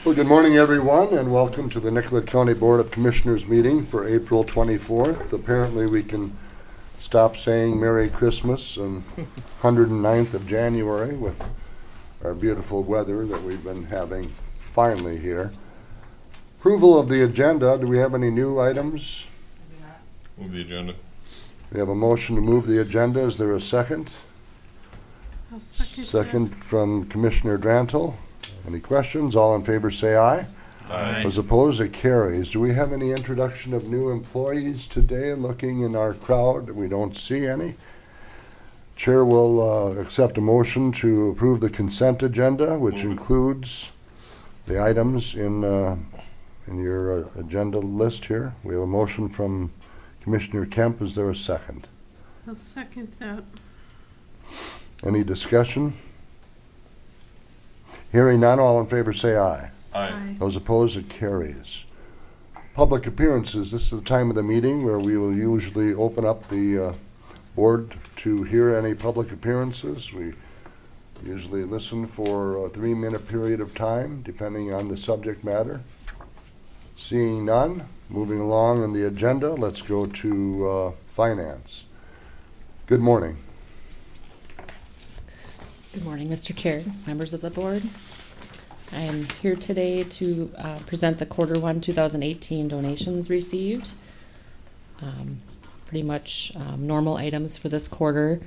Well, good morning, everyone, and welcome to the Nicollet County Board of Commissioners meeting for April 24th. Apparently, we can stop saying Merry Christmas and 109th of January with our beautiful weather that we've been having finally here. Approval of the agenda. Do we have any new items? Move the agenda. We have a motion to move the agenda. Is there a second? I'll second Second from Commissioner Drantle. Any questions? All in favor say aye. Aye. As opposed, it carries. Do we have any introduction of new employees today? Looking in our crowd, we don't see any. Chair will accept a motion to approve the consent agenda, which includes the items in your agenda list here. We have a motion from Commissioner Kemp. Is there a second? I'll second that. Any discussion? Hearing none, all in favor say aye. Aye. Those opposed, it carries. Public appearances. This is the time of the meeting where we will usually open up the board to hear any public appearances. We usually listen for a 3-minute period of time, depending on the subject matter. Seeing none, moving along on the agenda, let's go to finance. Good morning. Good morning, Mr. Chair, members of the board. I am here today to present the Q1 2018 donations received. Pretty much normal items for this quarter.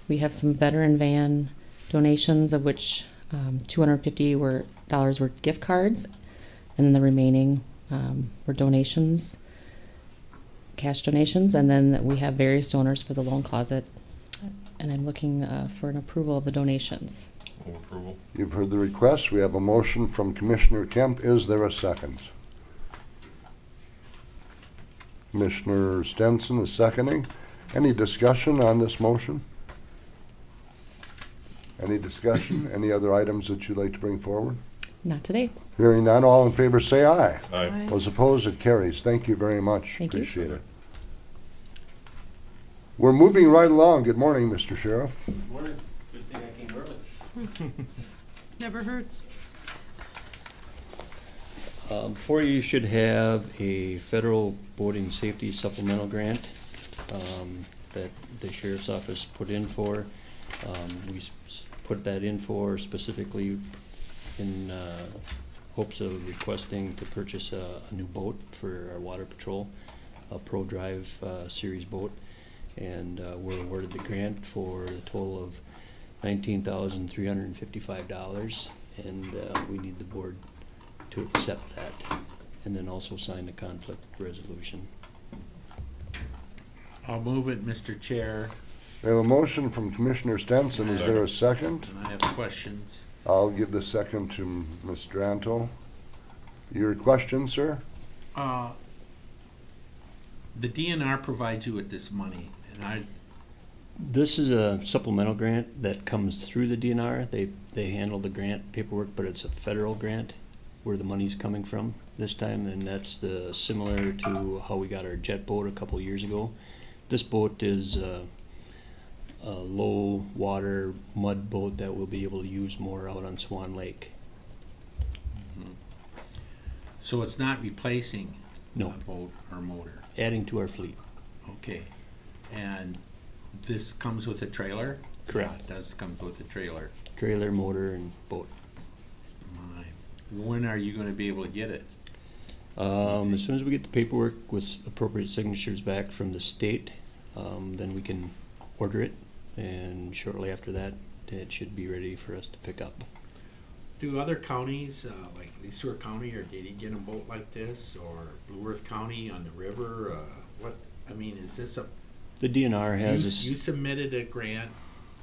We have some veteran van donations, of which $250 were gift cards, and then the remaining were donations, cash donations, and then we have various donors for the loan closet. And I'm looking for an approval of the donations. Move approval. You've heard the request. We have a motion from Commissioner Kemp. Is there a second? Commissioner Stenson is seconding. Any discussion on this motion? Any discussion? Any other items that you'd like to bring forward? Not today. Hearing none, all in favor say aye. Aye. Those opposed, it carries. Thank you very much. Thank you. Appreciate it. We're moving right along. Good morning, Mr. Sheriff. Good morning. Good thing I came early. Never hurts. Before you should have a federal boating safety supplemental grant that the sheriff's office put in for. We put that in for specifically in hopes of requesting to purchase a new boat for our water patrol, a Pro Drive series boat. And we're awarded the grant for a total of $19,355, and we need the board to accept that, and then also sign the conflict resolution. I'll move it, Mr. Chair, We have a motion from Commissioner Stenson. Is there a second? and I have questions. I'll give the second to Ms. Drantle. Your question, sir? The DNR provides you with this money, and This is a supplemental grant that comes through the DNR. They handle the grant paperwork, but it's a federal grant where the money's coming from this time, and that's similar to how we got our jet boat a couple years ago. This boat is a low water mud boat that we'll be able to use more out on Swan Lake. so it's not replacing No. a boat or motor. Adding to our fleet. Okay, and this comes with a trailer? Correct. Yeah, it does come with a trailer. Trailer, motor, and boat. My, when are you going to be able to get it? As soon as we get the paperwork with appropriate signatures back from the state, then we can order it, and shortly after that, it should be ready for us to pick up. Do other counties, like Leesburg County, or did he get a boat like this, or Blue Earth County on the river? What, I mean, is this a, The DNR has you this, submitted a grant,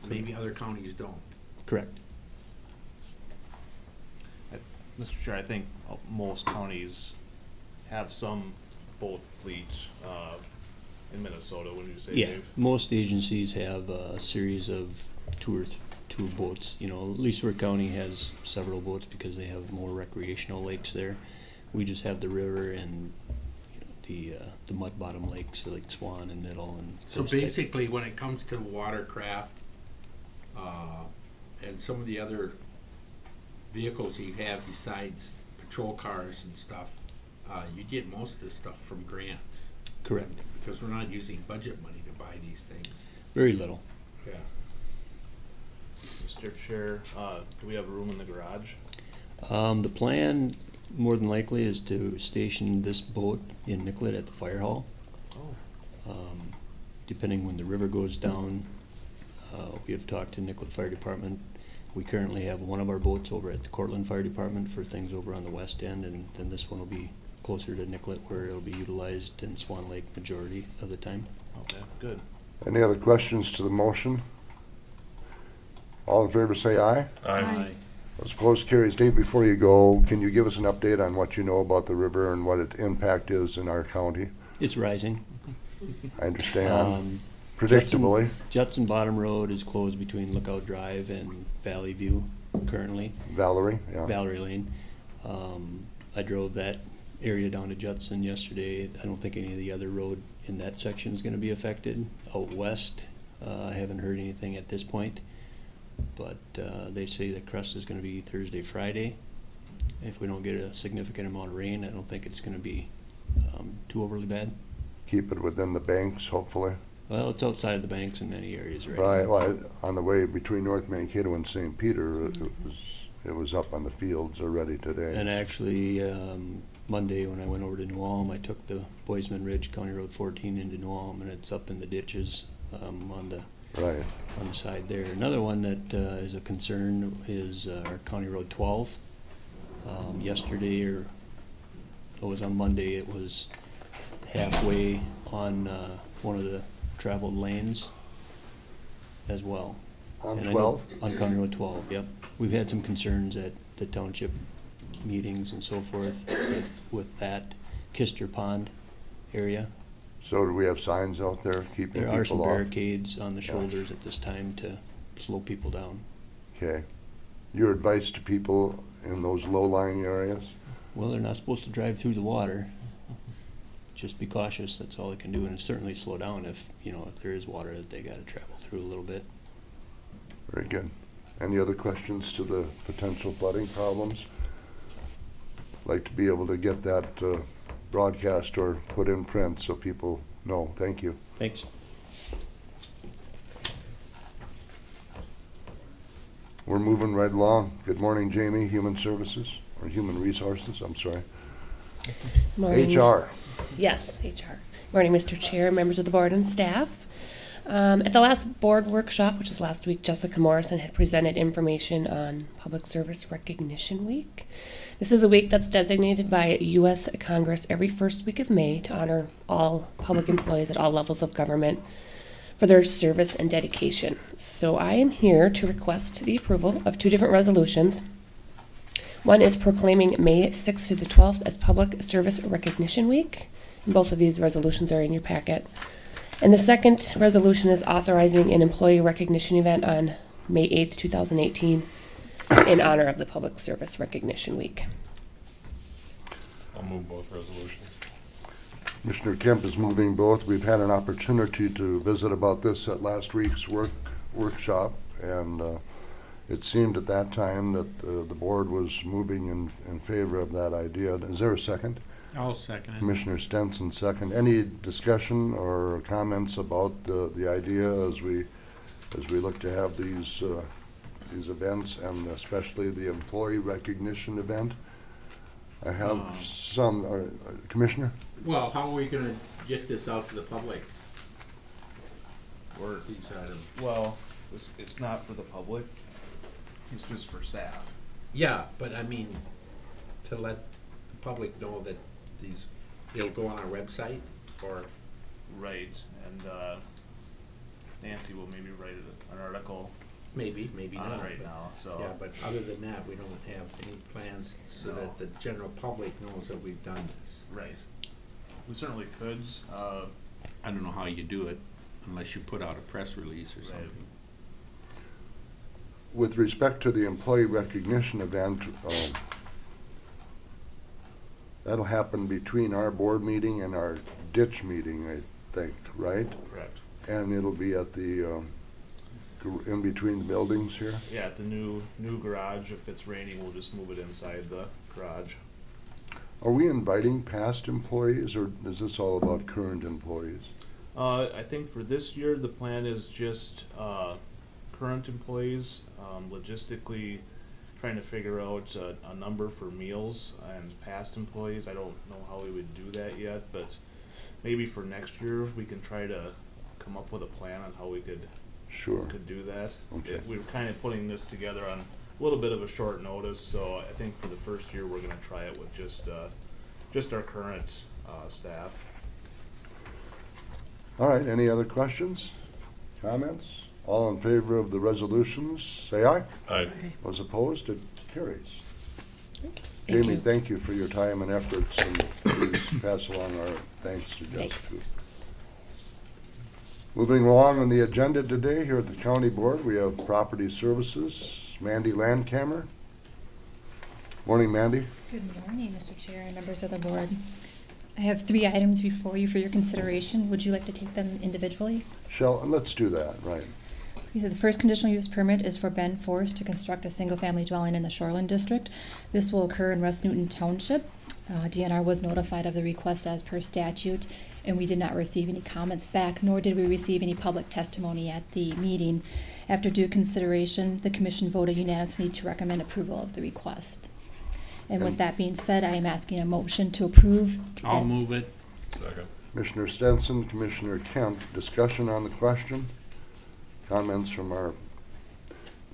maybe other counties don't? correct. Mr. Chair, I think most counties have some boat fleets in Minnesota. What did you say, Yeah, Dave? most agencies have a series of two boats. You know, Leesburg County has several boats because they have more recreational lakes there. We just have the river and the mud bottom lakes, Lake Swan and Middle. And So those type- basically, when it comes to watercraft, and some of the other vehicles you have besides patrol cars and stuff, you get most of the stuff from grants, Correct. because we're not using budget money to buy these things. Very little. Yeah. Mr. Chair, do we have room in the garage? The plan, more than likely, is to station this boat in Nicollet at the fire hall. Oh. Depending when the river goes down, we have talked to Nicollet Fire Department. We currently have one of our boats over at the Cortland Fire Department for things over on the west end, and then this one will be closer to Nicollet where it'll be utilized in Swan Lake majority of the time. Okay, good. Any other questions to the motion? All in favor say aye. Aye. As opposed, carries. Dave, before you go, can you give us an update on what you know about the river and what its impact is in our county? It's rising. I understand. Um, Predictably. Judson Bottom Road is closed between Lookout Drive and Valley View currently. Valerie, yeah. Valerie Lane. I drove that area down to Judson yesterday. I don't think any of the other road in that section is gonna be affected. Out west, I haven't heard anything at this point, but they say the crust is gonna be Thursday, Friday. If we don't get a significant amount of rain, I don't think it's gonna be too overly bad. Keep it within the banks, hopefully. Well, it's outside of the banks in many areas right Right, now. well, on the way between North Mankato and St. Peter, it was up on the fields already today. And actually, Monday when I went over to New Ulm, I took the Boisman Ridge County Road 14 into New Ulm, and it's up in the ditches on the Right. side there. Another one that is a concern is our County Road 12. Yesterday, or it was on Monday, it was halfway on one of the traveled lanes as well. On And I know- 12? On County Road 12, yep. We've had some concerns at the township meetings and so forth with that Kister Pond area. So do we have signs out there keeping There are some people off? barricades on the shoulders at this time to slow people down. Okay. Your advice to people in those low-lying areas? Well, they're not supposed to drive through the water. Just be cautious, that's all they can do, and certainly slow down if there is water that they gotta travel through a little bit. Very good. Any other questions to the potential flooding problems? Like to be able to get that broadcast or put in print so people know. Thank you. Thanks. We're moving right along. Good morning, Jamie, Human Services, or Human Resources, I'm sorry. Morning. HR. Yes, HR. Morning, Mr. Chair, members of the board and staff. At the last board workshop, which was last week, Jessica Morrison had presented information on Public Service Recognition Week. This is a week that's designated by U.S. Congress every first week of May to honor all public employees at all levels of government for their service and dedication. So I am here to request the approval of two different resolutions. One is proclaiming May 6th through the 12th as Public Service Recognition Week. And both of these resolutions are in your packet. And the second resolution is authorizing an employee recognition event on May 8th, 2018 in honor of the Public Service Recognition Week. I'll move both resolutions. Commissioner Kemp is moving both. We've had an opportunity to visit about this at last week's workshop, and it seemed at that time that the board was moving in favor of that idea. Is there a second? I'll second it. Commissioner Stenson, second. Any discussion or comments about the idea as we look to have these events, and especially the employee recognition event? I have some. Commissioner? Well, how are we gonna get this out to the public? We're, These items. well, it's not for the public, it's just for staff. Yeah, but I mean, to let the public know that it'll go on our website, or, Right, and Nancy will maybe write an article maybe on not. it right but- now, so. Yeah, but other than that, we don't have any plans so No. that the general public knows that we've done this. Right. We certainly could, I don't know how you do it unless you put out a press release or Right. something. With respect to the employee recognition event, that'll happen between our board meeting and our ditch meeting, I think, right? correct. And it'll be at the, in between the buildings here? Yeah, at the new garage, if it's raining, we'll just move it inside the garage. Are we inviting past employees, or is this all about current employees? I think for this year, the plan is just, current employees, logistically trying to figure out a number for meals, and past employees, I don't know how we would do that yet, but maybe for next year, we can try to come up with a plan on how we could Sure. do that. Okay. We're kind of putting this together on a little bit of a short notice, so I think for the first year, we're gonna try it with just our current, staff. All right, any other questions, comments? All in favor of the resolutions, say aye. Aye. Aye. Those opposed, it carries. Thank Jamie, you. thank you for your time and efforts, and please pass along our thanks to Thanks. Jessica. Moving along on the agenda today, here at the county board, we have property services, Mandy Landcamer. Morning, Mandy. Good morning, Mr. Chair and members of the board. I have 3 items before you for your consideration. Would you like to take them individually? Let's do that, right. Okay, so the first conditional use permit is for Ben Forrest to construct a single-family dwelling in the Shoreland District. This will occur in West Newton Township. DNR was notified of the request as per statute, and we did not receive any comments back, nor did we receive any public testimony at the meeting. After due consideration, the commission voted unanimously to recommend approval of the request. And with that being said, I am asking a motion to approve. I'll move it. Second. Commissioner Stenson, Commissioner Kemp, discussion on the question? Comments from our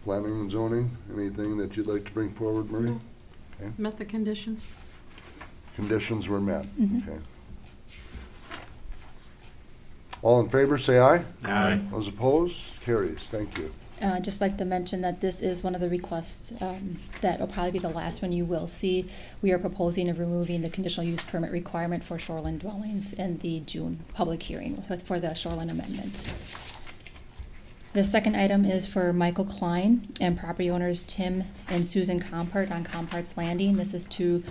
planning and zoning? Anything that you'd like to bring forward, Marie? No. Okay. Met the conditions. Conditions were met, Mhm. okay. All in favor, say aye. Aye. Those opposed, carries, thank you. Just like to mention that this is one of the requests that will probably be the last one you will see. We are proposing of removing the conditional use permit requirement for shoreline dwellings in the June public hearing for the shoreline amendment. The second item is for Michael Klein and property owners Tim and Susan Compart on Compart's Landing. This is to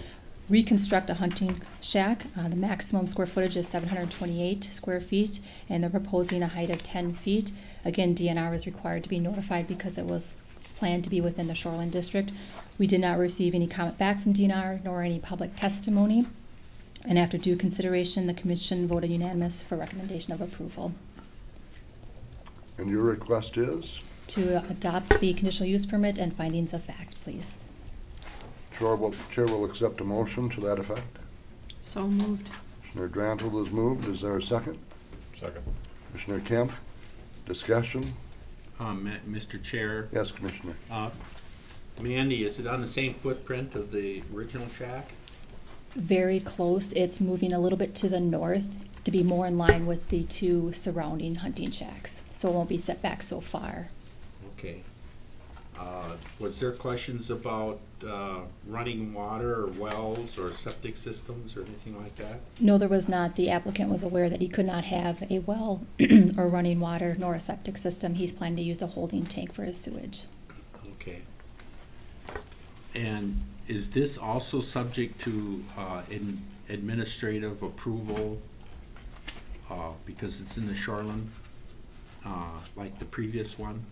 reconstruct a hunting shack. The maximum square footage is 728 square feet, and they're proposing a height of 10 feet. Again, DNR was required to be notified because it was planned to be within the Shoreline District. We did not receive any comment back from DNR nor any public testimony. And after due consideration, the commission voted unanimous for recommendation of approval And your request is? to adopt the conditional use permit and findings of fact, please. Chair will accept a motion to that effect. So moved. Commissioner Drantle has moved, is there a second? Second. Commissioner Kemp, discussion? Mr. Chair, Yes, Commissioner. Mandy, is it on the same footprint of the original shack? Very close. It's moving a little bit to the north to be more in line with the 2 surrounding hunting shacks, so it won't be set back so far. Okay. Was there questions about running water or wells or septic systems or anything like that? No, there was not. The applicant was aware that he could not have a well or running water nor a septic system. He's planning to use a holding tank for his sewage. Okay. And is this also subject to administrative approval because it's in the shoreline, like the previous one?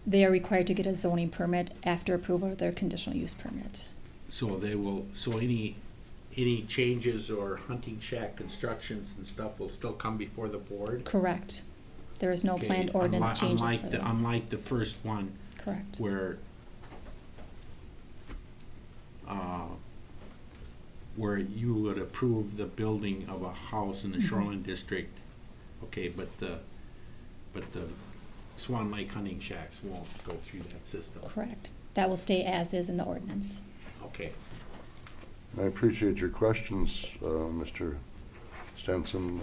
They are required to get a zoning permit after approval of their conditional use permit. So they will, so any changes or hunting shack constructions and stuff will still come before the board? Correct. There is no Okay, planned ordinance changes unlike for the- this. Unlike the first one Correct. where you would approve the building of a house in the Mhm. shoreline district, okay, but the Swan Lake hunting shacks won't go through that system. Correct. That will stay as is in the ordinance. Okay. I appreciate your questions, Mr. Stenson.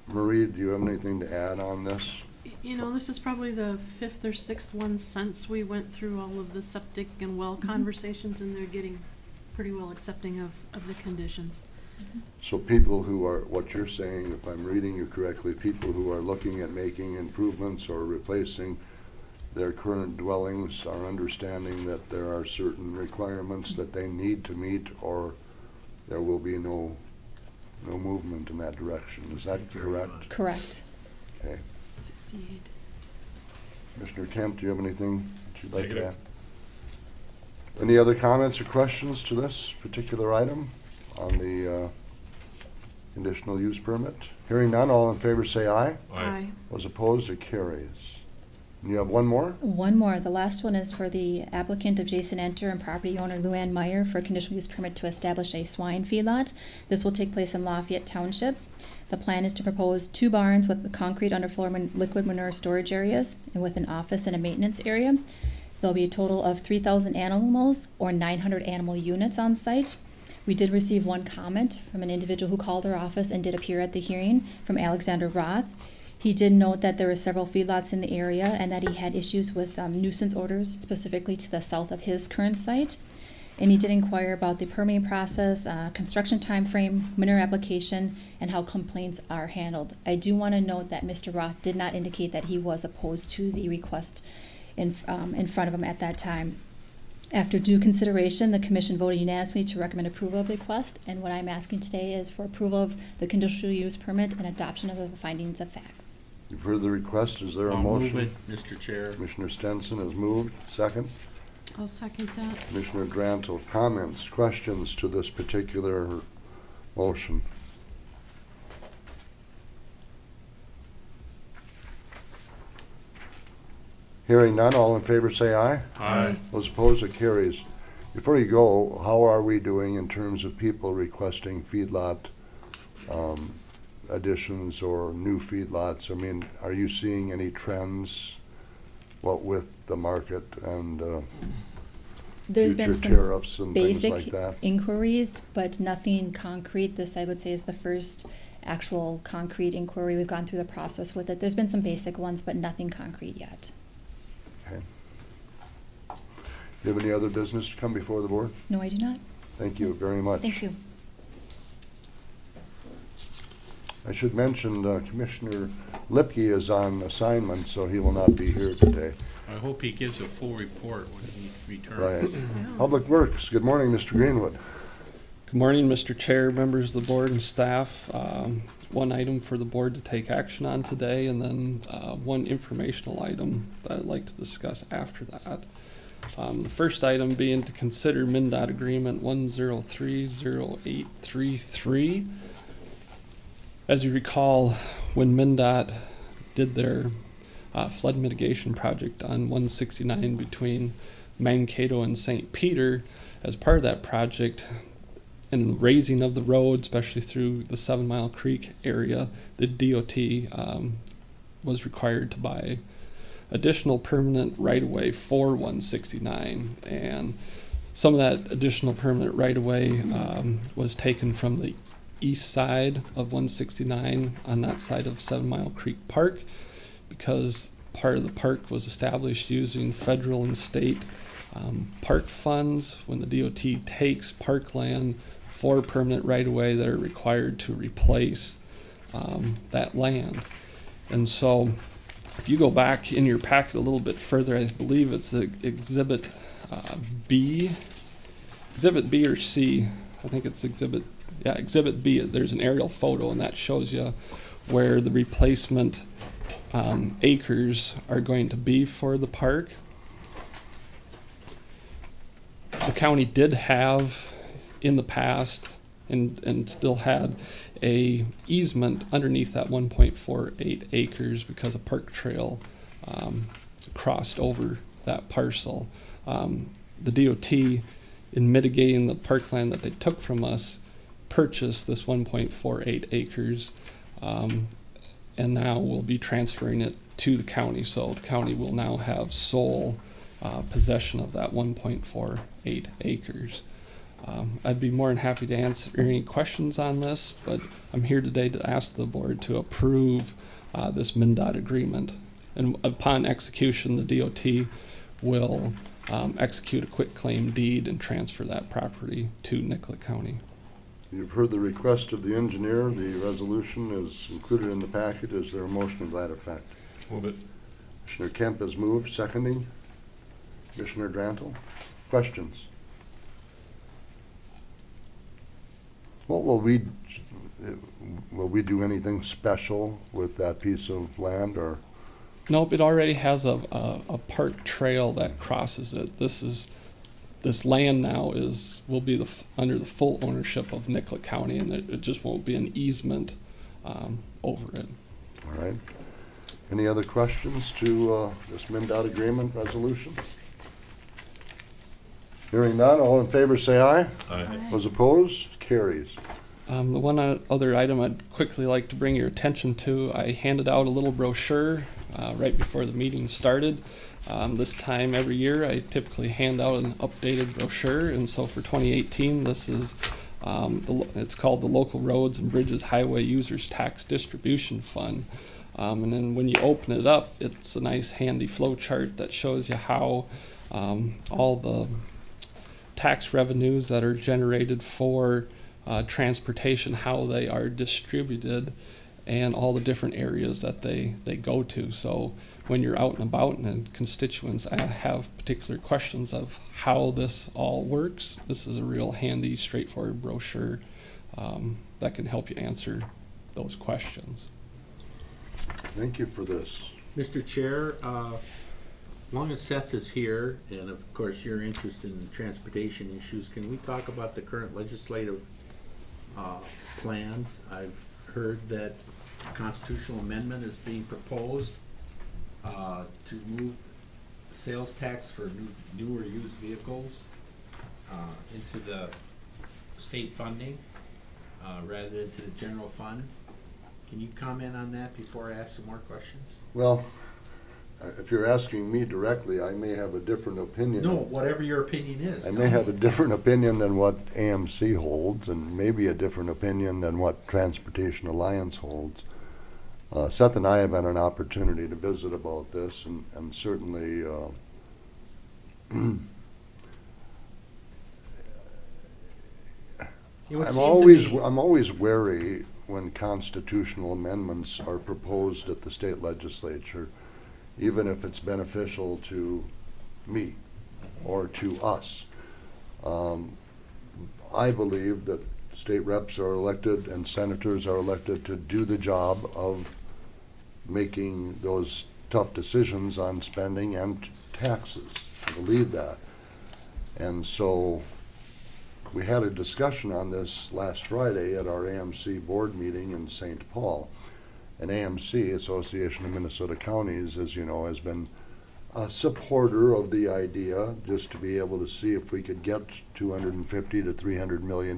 Marie, do you have anything to add on this? You know, this is probably the 5th or 6th one since we went through all of the septic and well conversations, and they're getting pretty well accepting of the conditions. So people who are, what you're saying, if I'm reading you correctly, people who are looking at making improvements or replacing their current dwellings are understanding that there are certain requirements that they need to meet, or there will be no movement in that direction. Is that Thank you very correct? much. Correct. Okay. 68. Commissioner Kemp, do you have anything that you'd like to add? Negative. Any other comments or questions to this particular item on the conditional use permit? Hearing none, all in favor say aye. Aye. Those opposed, it carries. And you have one more? One more. The last one is for the applicant of Jason Enter and property owner Luann Meyer for a conditional use permit to establish a swine feedlot. This will take place in Lafayette Township. The plan is to propose 2 barns with the concrete underfloor liquid manure storage areas and with an office and a maintenance area. There'll be a total of 3,000 animals or 900 animal units on site. We did receive one comment from an individual who called our office and did appear at the hearing from Alexander Roth. He did note that there were several feedlots in the area and that he had issues with nuisance orders specifically to the south of his current site. And he did inquire about the permitting process, construction timeframe, manure application, and how complaints are handled. I do want to note that Mr. Roth did not indicate that he was opposed to the request in front of him at that time. After due consideration, the commission voted unanimously to recommend approval of the request, and what I'm asking today is for approval of the conditional use permit and adoption of the findings of facts. You've heard the request. Is there a I'll motion? move it, Mr. Chair. Commissioner Stenson has moved. Second. I'll second that. Commissioner Drantle, comments, questions to this particular motion? Hearing none, all in favor say aye. Aye. Those opposed, it carries. Before you go, how are we doing in terms of people requesting feedlot additions or new feedlots? I mean, are you seeing any trends, what with the market and There's been future some tariffs and things like basic that? inquiries, but nothing concrete. This, I would say, is the first actual concrete inquiry. We've gone through the process with it. There's been some basic ones, but nothing concrete yet. Okay. Do you have any other business to come before the board? No, I do not. Thank you very much. Thank you. I should mention Commissioner Lipke is on assignment, so he will not be here today. I hope he gives a full report when he returns. Right. Yeah. Public Works, good morning, Mr. Greenwood. Good morning, Mr. Chair, members of the board and staff. One item for the board to take action on today, and then one informational item that I'd like to discuss after that. The first item being to consider MnDOT Agreement 1030833. As you recall, when MnDOT did their flood mitigation project on 169 between Mankato and St. Peter, as part of that project, and raising of the road, especially through the 7 Mile Creek area, the DOT was required to buy additional permanent right-of-way for 169. And some of that additional permanent right-of-way was taken from the east side of 169 on that side of 7 Mile Creek Park, because part of the park was established using federal and state park funds. When the DOT takes parkland for permanent right-of-way, they're required to replace that land. And so if you go back in your packet a little bit further, I believe it's Exhibit B. Exhibit B or C. I think it's Exhibit B. There's an aerial photo, and that shows you where the replacement acres are going to be for the park. The county did have in the past and still had a easement underneath that 1.48 acres because a park trail crossed over that parcel. The DOT, in mitigating the parkland that they took from us, purchased this 1.48 acres and now will be transferring it to the county. So the county will now have sole possession of that 1.48 acres. I'd be more than happy to answer any questions on this, but I'm here today to ask the board to approve this MnDOT agreement. And upon execution, the DOT will execute a quitclaim deed and transfer that property to Nicollet County. You've heard the request of the engineer. The resolution is included in the packet. Is there a motion to that effect? Move it. Commissioner Kemp has moved, seconding. Commissioner Drantle, questions? What will we do anything special with that piece of land, or? Nope, it already has a park trail that crosses it. This is this land now will be under the full ownership of Nicollet County, and it just won't be an easement over it. All right. Any other questions to this MnDOT agreement resolution? Hearing none, all in favor say aye. Aye. Those opposed, carries. The one other item I'd quickly like to bring your attention to, I handed out a little brochure right before the meeting started. This time every year I typically hand out an updated brochure, and so for 2018 this is it's called the Local Roads and Bridges Highway Users Tax Distribution Fund. And then when you open it up, it's a nice handy flow chart that shows you how all the tax revenues that are generated for transportation, how they are distributed, and all the different areas that they go to. So when you're out and about and constituents have particular questions of how this all works, this is a real handy, straightforward brochure that can help you answer those questions. Thank you for this. Mr. Chair, long as Seth is here, and of course you're interested in transportation issues, can we talk about the current legislative plans? I've heard that a constitutional amendment is being proposed to move sales tax for new or used vehicles into the state funding rather than to the general fund. Can you comment on that before I ask some more questions? Well, if you're asking me directly, I may have a different opinion. No, whatever your opinion is. I may have a different opinion than what AMC holds, and maybe a different opinion than what Transportation Alliance holds. Seth and I have had an opportunity to visit about this, and certainly I'm always wary when constitutional amendments are proposed at the state legislature, even if it's beneficial to me or to us. I believe that state reps are elected and senators are elected to do the job of making those tough decisions on spending and taxes. I believe that. And so we had a discussion on this last Friday at our AMC board meeting in St. Paul. And AMC, Association of Minnesota Counties, as you know, has been a supporter of the idea just to be able to see if we could get $250 to $300 million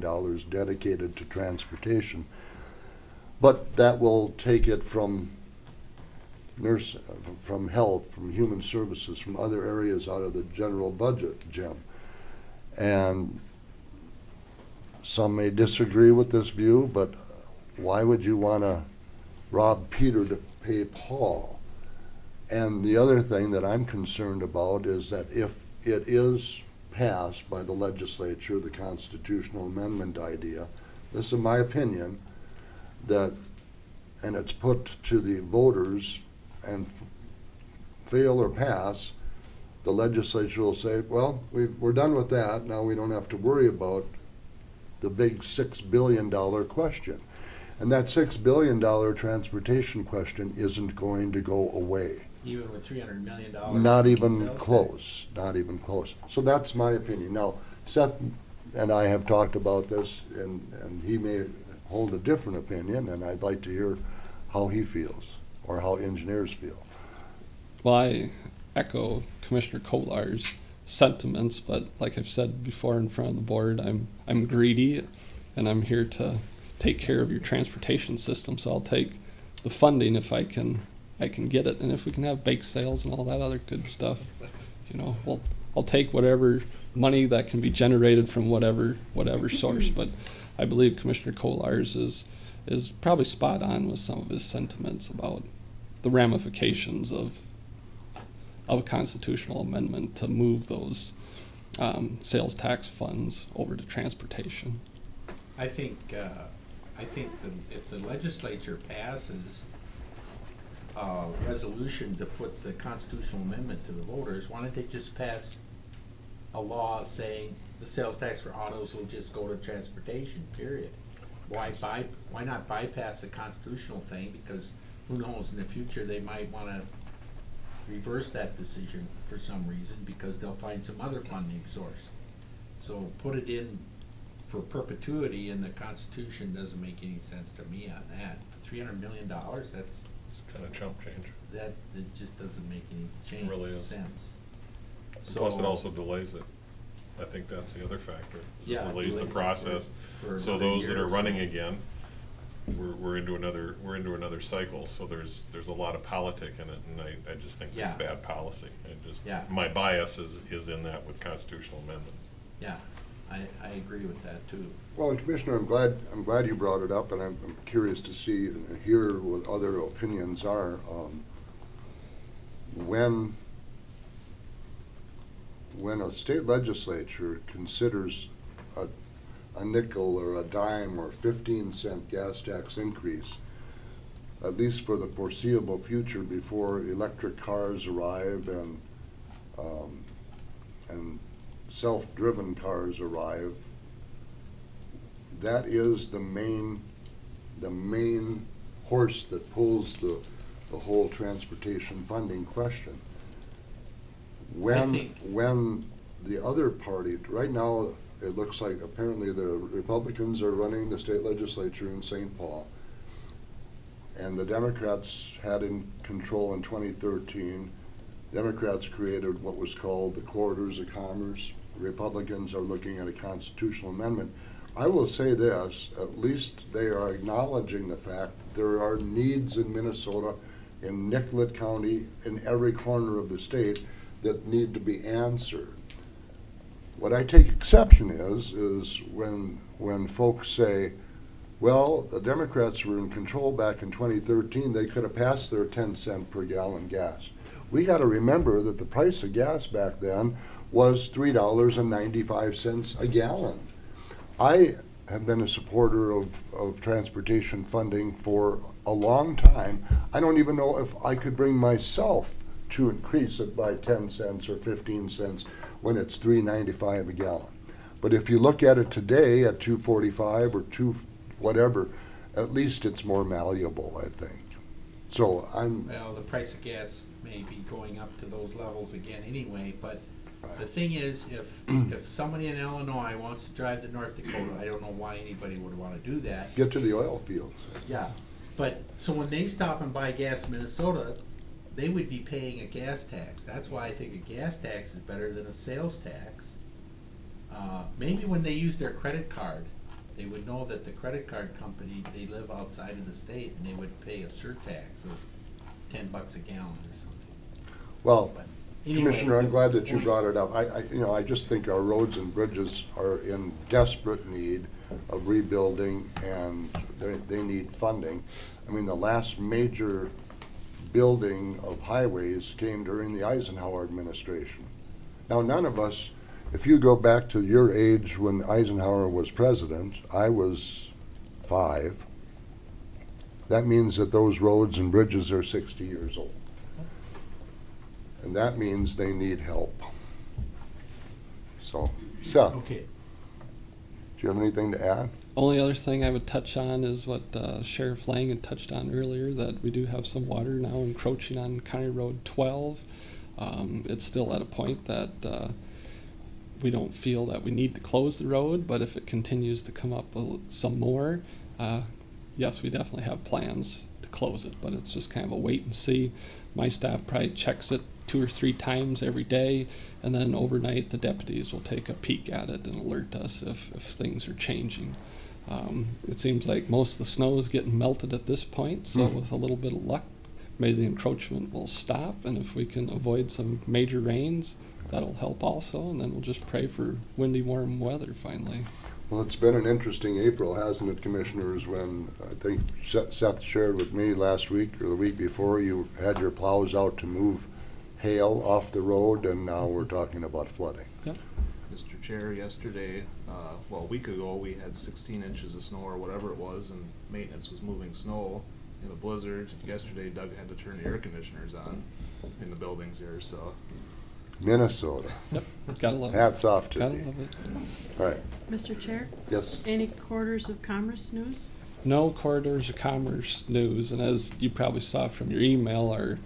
dedicated to transportation. But that will take it from from health, from human services, from other areas out of the general budget, Jim. And some may disagree with this view, but why would you want to rob Peter to pay Paul? And the other thing that I'm concerned about is that if it is passed by the legislature, the constitutional amendment idea, this is my opinion, that, and it's put to the voters and fail or pass, the legislature will say, well, we're done with that, now we don't have to worry about the big $6 billion question. And that $6 billion transportation question isn't going to go away. Even with $300 million? Not even close, not even close. So that's my opinion. Now, Seth and I have talked about this, and he may hold a different opinion, and I'd like to hear how he feels, or how engineers feel. Well, I echo Commissioner Kolar's sentiments, but like I've said before in front of the board, I'm greedy, and I'm here to take care of your transportation system, so I'll take the funding if I can get it, and if we can have bake sales and all that other good stuff, you know, I'll take whatever money that can be generated from whatever source. But I believe Commissioner Kolar's is probably spot on with some of his sentiments about the ramifications of a constitutional amendment to move those sales tax funds over to transportation. I think if the legislature passes a resolution to put the constitutional amendment to the voters, why don't they just pass a law saying the sales tax for autos will just go to transportation, period? Why not bypass the constitutional thing? Because who knows, in the future they might want to reverse that decision for some reason because they'll find some other funding source. So put it in for perpetuity, and the Constitution doesn't make any sense to me on that. For $300 million, that's, It's kind of chump change. that, it just doesn't make any It really is. sense. Plus, it also delays it. I think that's the other factor. Yeah, it Delays the delays it process. for So another those that year are or running so. again, we're into another cycle. So there's a lot of politic in it, and I just think Yeah. it's bad policy. And just Yeah. my bias is in that with constitutional amendments. Yeah, I agree with that too. Well, and Commissioner, I'm glad you brought it up, and I'm curious to see and hear what other opinions are. When a state legislature considers a nickel or a dime or 15-cent gas tax increase, at least for the foreseeable future before electric cars arrive and self-driven cars arrive, that is the main horse that pulls the whole transportation funding question. When the other party, right now, it looks like apparently the Republicans are running the state legislature in St. Paul, and the Democrats had in control in 2013. Democrats created what was called the Corridors of Commerce. Republicans are looking at a constitutional amendment. I will say this, at least they are acknowledging the fact that there are needs in Minnesota, in Nicollet County, in every corner of the state that need to be answered. What I take exception is when folks say, well, the Democrats were in control back in 2013, they could have passed their 10-cent per gallon gas. We got to remember that the price of gas back then was $3.95 a gallon. I have been a supporter of transportation funding for a long time. I don't even know if I could bring myself to increase it by 10 cents or 15 cents when it's $3.95 a gallon. But if you look at it today at $2.45 or $2 whatever, at least it's more malleable, I think. So Well, the price of gas may be going up to those levels again anyway, but the thing is, if somebody in Illinois wants to drive to North Dakota, I don't know why anybody would want to do that. get to the oil fields. Yeah, but, so when they stop and buy gas in Minnesota, they would be paying a gas tax. That's why I think a gas tax is better than a sales tax. Maybe when they use their credit card, they would know that the credit card company, they live outside of the state, and they would pay a surtax of $10 a gallon or something. Well, But anyway, Commissioner, I'm the glad that you point- brought it up. I just think our roads and bridges are in desperate need of rebuilding, and they need funding. I mean, the last major building of highways came during the Eisenhower administration. Now, none of us, if you go back to your age when Eisenhower was president, I was 5. That means that those roads and bridges are 60 years old. And that means they need help. So, Seth, Okay, do you have anything to add? Only other thing I would touch on is what Sheriff Lang had touched on earlier, that we do have some water now encroaching on County Road 12. It's still at a point that we don't feel that we need to close the road, but if it continues to come up some more, yes, we definitely have plans to close it, but it's just kind of a wait and see. My staff probably checks it 2 or 3 times every day, and then overnight the deputies will take a peek at it and alert us if things are changing. It seems like most of the snow is getting melted at this point, so with a little bit of luck, maybe the encroachment will stop, and if we can avoid some major rains, that'll help also, and then we'll just pray for windy, warm weather finally. Well, it's been an interesting April, hasn't it, Commissioners, when I think Seth shared with me last week or the week before, you had your plows out to move hail off the road, and now we're talking about flooding. Yep. Mr. Chair, yesterday, a week ago, we had 16 inches of snow or whatever it was, and maintenance was moving snow in a blizzard. Yesterday, Doug had to turn the air conditioners on in the buildings here, so. Minnesota. Yep, gotta love it. Hats off to Gotta you. love it. All right. Mr. Chair, Yes. any Corridors of Commerce news? No corridors of commerce news, and as you probably saw from your email, our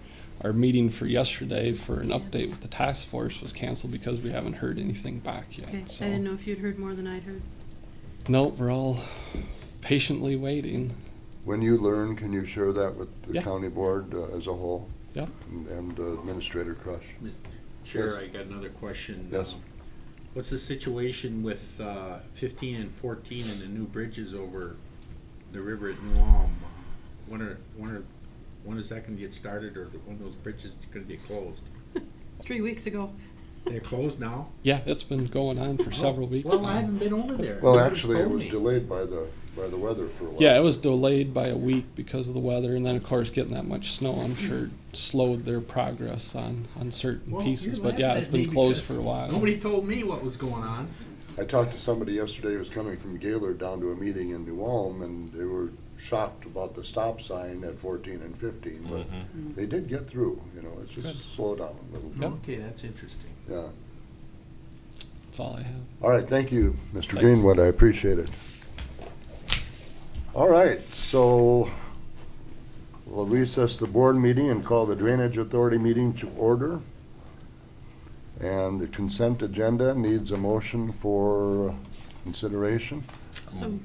our meeting for yesterday for an update with the task force was canceled because we haven't heard anything back yet. Okay, So. I didn't know if you'd heard more than I'd heard. No, we're all patiently waiting. When you learn, can you share that with the Yeah. county board as a whole? Yep. And Administrator Crush? Mr. Chair, Yes. I got another question. Yes. What's the situation with 15 and 14 and the new bridges over the river at New Ulm? When is that gonna get started, or when those bridges gonna get closed? 3 weeks ago. They're closed now? Yeah, it's been going on for several weeks Well, now. I haven't been over there. Well, Nobody's actually, it told was me. delayed by the weather for a while. Yeah, it was delayed by a week because of the weather, and then of course getting that much snow, I'm sure, slowed their progress on certain Well, pieces. you're But yeah, laughing it's at been me closed because for a while. Nobody told me what was going on. I talked to somebody yesterday who was coming from Gaylord down to a meeting in New Ulm, and they were shocked about the stop sign at 14 and 15, but they did get through, it's just slow down a little bit. Yep. Okay, that's interesting. Yeah. That's all I have. All right, thank you, Mr. Thanks. Greenwood, I appreciate it. All right, so we'll recess the board meeting and call the Drainage Authority meeting to order. And the consent agenda needs a motion for consideration. So, I'm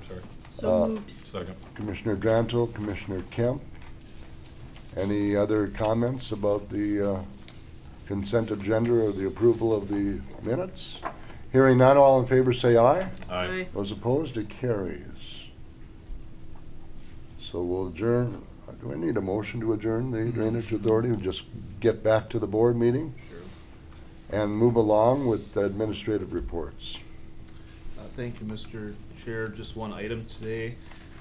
sorry. so moved. Second. Commissioner Drantle, Commissioner Kemp. Any other comments about the consent agenda or the approval of the minutes? Hearing none, all in favor say aye. Aye. Those opposed, it carries. So we'll adjourn. Do I need a motion to adjourn the Drainage Authority? We'll just get back to the board meeting and move along with the administrative reports. Thank you, Mr. Chair. Just one item today.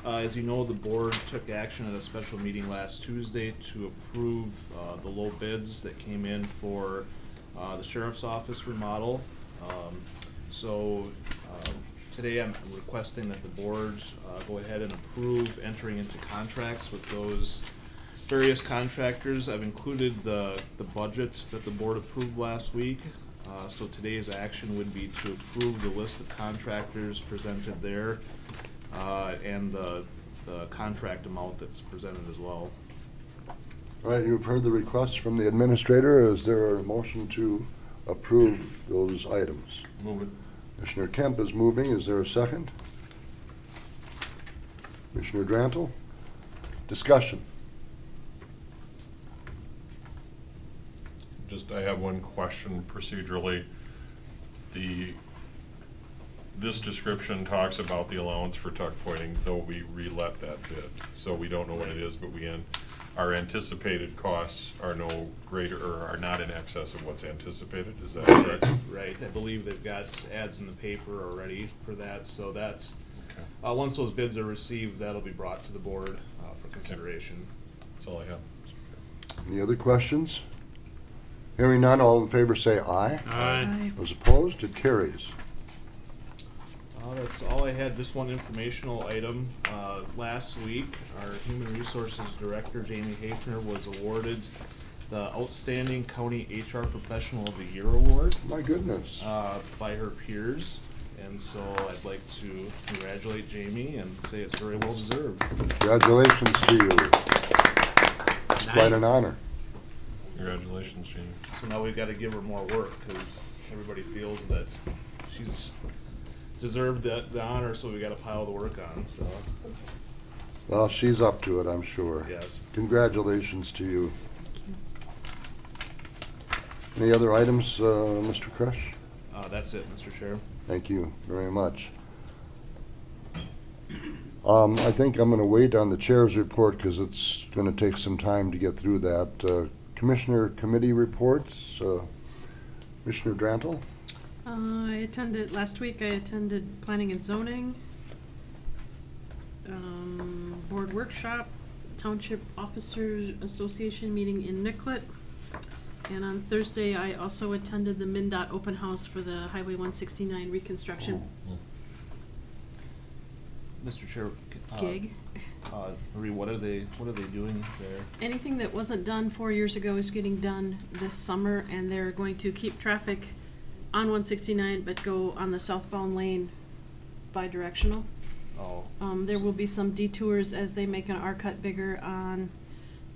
As you know, the board took action at a special meeting last Tuesday to approve the low bids that came in for the sheriff's office remodel. Today I'm requesting that the board go ahead and approve entering into contracts with those various contractors. I've included the budget that the board approved last week. So today's action would be to approve the list of contractors presented there, and the contract amount that's presented as well. All right, you've heard the request from the administrator. Is there a motion to approve those items? Move it. Commissioner Kemp is moving. Is there a second? Commissioner Drantle? Discussion. I have one question procedurally. This description talks about the allowance for tuck pointing, though we re-let that bid. So we don't know what it is, but our anticipated costs are no greater, or are not in excess of what's anticipated. Is that correct? Right, I believe they've got ads in the paper already for that, so that's, Okay. once those bids are received, that'll be brought to the board for consideration. That's all I have. Any other questions? Hearing none, all in favor say aye. Aye. Those opposed, it carries. That's all I had, just one informational item. Last week, our Human Resources Director, Jamie Hafner, was awarded the Outstanding County HR Professional of the Year Award My goodness. by her peers. And so I'd like to congratulate Jamie and say it's very well deserved. Congratulations to you. Quite an honor. Congratulations, Jamie. So now we've got to give her more work because everybody feels that she's deserved the honor, so we got to pile the work on, so, Well, she's up to it, I'm sure. yes. Congratulations to you. Any other items, Mr. Crush? That's it, Mr. Chair. Thank you very much. I think I'm going to wait on the chair's report because it's going to take some time to get through that. Commissioner committee reports. Commissioner Drantle? Last week I attended Planning and Zoning, Board Workshop, Township Officers Association meeting in Nicollet. And on Thursday, I also attended the MnDOT open house for the Highway 169 reconstruction Mr. Chair. gig. Marie, what are they doing there? Anything that wasn't done 4 years ago is getting done this summer, and they're going to keep traffic on 169, but go on the southbound lane bi-directional. Oh. There will be some detours as they make an R-cut bigger on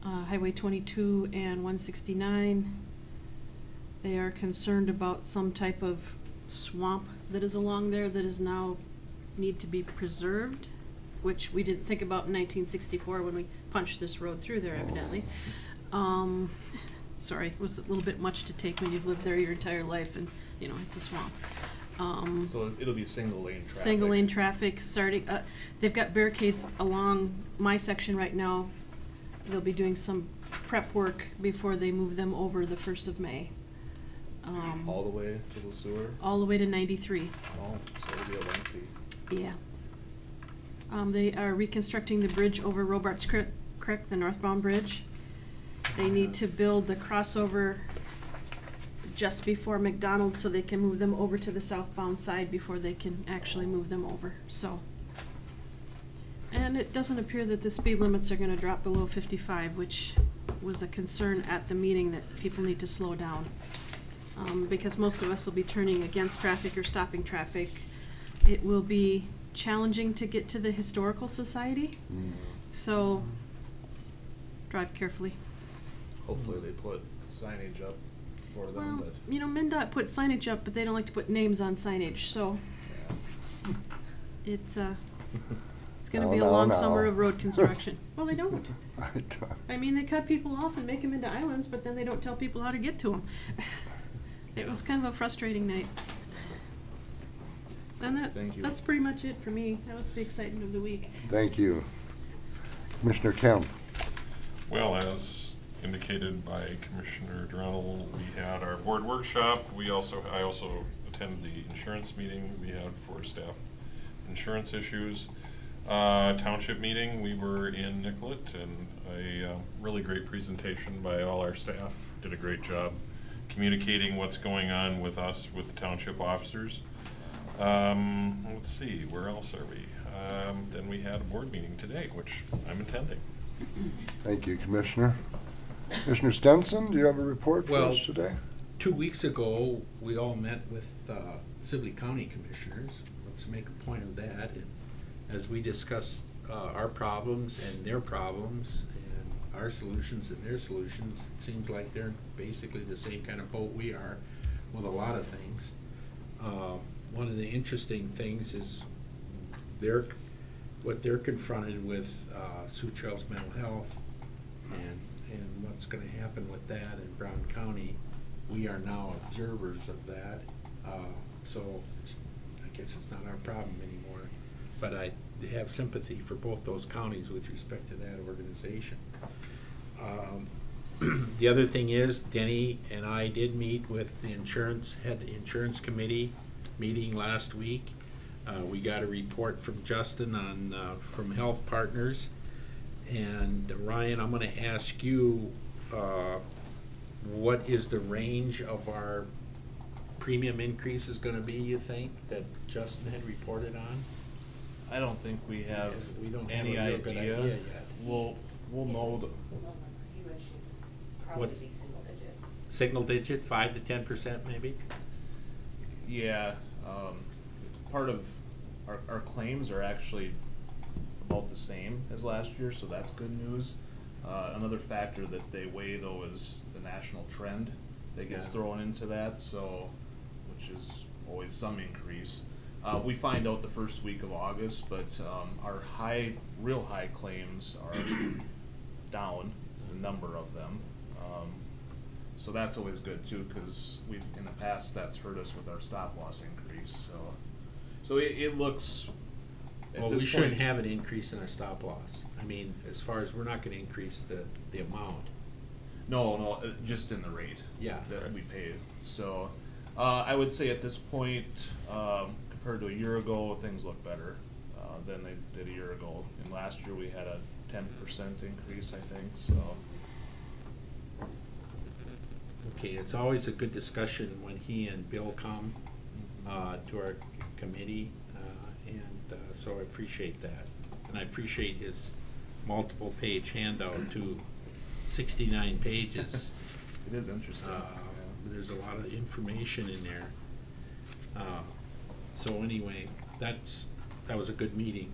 Highway 22 and 169. They are concerned about some type of swamp that is along there that is now need to be preserved, which we didn't think about in 1964 when we punched this road through there, evidently. Sorry, it was a little bit much to take when you've lived there your entire life and, you know, it's a swamp. So it'll be single lane traffic. Single lane traffic starting, they've got barricades along my section right now. They'll be doing some prep work before they move them over the 1st of May. All the way to the sewer? All the way to 93. Oh, so it'll be a lengthy. Yeah. They are reconstructing the bridge over Robarts Creek, the northbound bridge. They need to build the crossover just before McDonald's so they can move them over to the southbound side before they can actually move them over, so. And it doesn't appear that the speed limits are gonna drop below 55, which was a concern at the meeting, that people need to slow down. Because most of us will be turning against traffic or stopping traffic. It will be challenging to get to the Historical Society, so drive carefully. Hopefully they put signage up for them, Well, but. you know, MnDOT put signage up, but they don't like to put names on signage, so it's gonna be a No, long no. summer of road construction. Well, they don't. I don't- I mean, they cut people off and make them into islands, but then they don't tell people how to get to them. It was kind of a frustrating night. And Thank you. that's pretty much it for me. That was the excitement of the week. Thank you. Commissioner Kemp. Well, as indicated by Commissioner Drennel, we had our board workshop. I also attended the insurance meeting we had for staff insurance issues. Township meeting, we were in Nicollet, and a really great presentation by all our staff. Did a great job communicating what's going on with us, with the township officers. Let's see, where else are we? Then we had a board meeting today, which I'm attending. Thank you, Commissioner. Commissioner Stenson, do you have a report for Well, us today? 2 weeks ago, we all met with Sibley County Commissioners. Let's make a point of that. And as we discussed our problems and their problems and our solutions and their solutions, it seems like they're basically the same kind of boat we are with a lot of things. One of the interesting things is what they're confronted with, Sioux Trails mental health and what's gonna happen with that in Brown County. We are now observers of that, so I guess it's not our problem anymore. But I have sympathy for both those counties with respect to that organization. The other thing is, Denny and I did meet with the insurance committee meeting last week. We got a report from Justin on from Health Partners. And Ryan, I'm gonna ask you, what is the range of our premium increase is gonna be, you think, that Justin had reported on? I don't think we have We don't have any a real good idea yet. We'll know What's single digit, 5 to 10% maybe? yeah, part of our claims are actually about the same as last year, so that's good news. Another factor that they weigh though is the national trend that gets Yeah. thrown into that, so, which is always some increase. We find out the first week of August, but our real high claims are down, the number of them. So that's always good too, because in the past, that's hurt us with our stop loss increase, so it looks, at Well, this we shouldn't point- have an increase in our stop loss. I mean, as far as, we're not gonna increase the amount. No, just in the rate. Yeah. That we pay. So, I would say at this point, compared to a year ago, things look better, than they did a year ago. And last year, we had a 10% increase, I think, so. Okay, it's always a good discussion when he and Bill come to our committee, and so I appreciate that. And I appreciate his multiple page handout too, 69 pages. It is interesting. There's a lot of information in there. So anyway, that was a good meeting.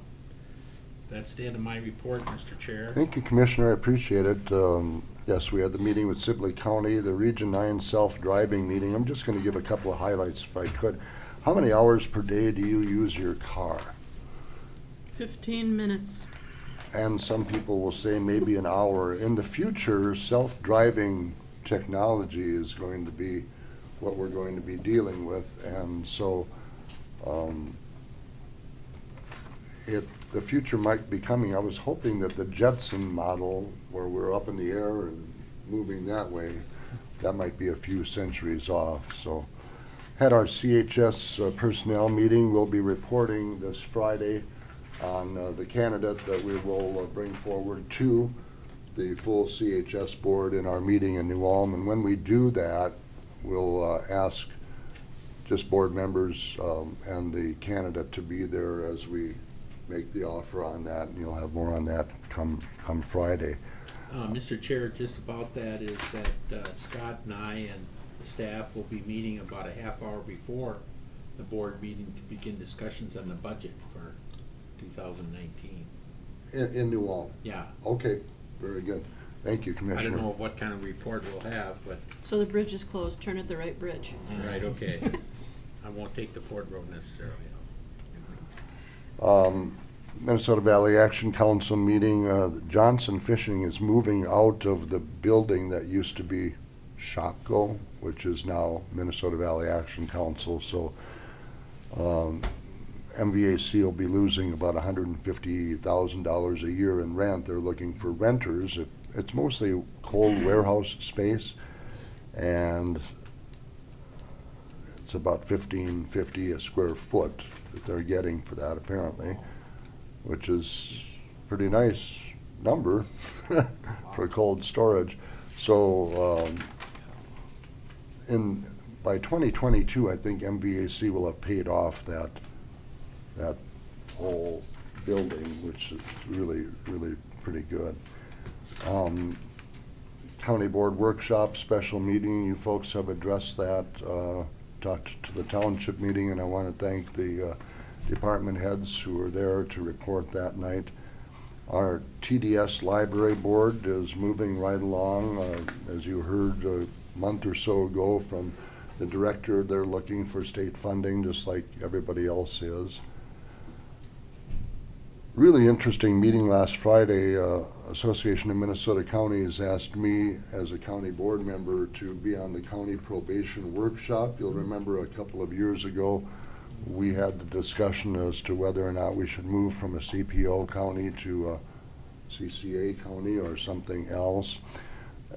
That's the end of my report, Mr. Chair. Thank you, Commissioner. I appreciate it. Yes, we had the meeting with Sibley County, the Region 9 self-driving meeting. I'm just going to give a couple of highlights if I could. How many hours per day do you use your car? 15 minutes. And some people will say maybe an hour. In the future, self-driving technology is going to be what we're going to be dealing with. And so the future might be coming. I was hoping that the Jetson model, where we're up in the air and moving that way, that might be a few centuries off. So had our CHS personnel meeting. We'll be reporting this Friday on the candidate that we will bring forward to the full CHS board in our meeting in New Ulm. And when we do that, we'll ask just board members and the candidate to be there as we make the offer on that, and you'll have more on that come Friday. Mr. Chair, just about that is that Scott and I and the staff will be meeting about a half hour before the board meeting to begin discussions on the budget for 2019. In New Ulm? Yeah. Okay, very good. Thank you, I Commissioner. don't know what kind of report we'll have, but, So the bridge is closed. Turn at the right bridge. all right, okay. I won't take the Ford Road necessarily. Minnesota Valley Action Council meeting, Johnson Fishing is moving out of the building that used to be Shopko, which is now Minnesota Valley Action Council. So MVAC will be losing about $150,000 a year in rent. They're looking for renters. It's mostly cold warehouse space, and it's about $15.50 a square foot that they're getting for that, apparently, which is pretty nice number for cold storage. So by 2022, I think MVAC will have paid off that whole building, which is really, really pretty good. County Board Workshop special meeting, you folks have addressed that, talked to the township meeting, and I want to thank the department heads who were there to report that night. Our TDS Library Board is moving right along. As you heard a month or so ago from the director, they're looking for state funding just like everybody else is. Really interesting meeting last Friday. Association of Minnesota Counties asked me as a county board member to be on the county probation workshop. You'll remember a couple of years ago we had the discussion as to whether or not we should move from a CPO county to a CCA county or something else.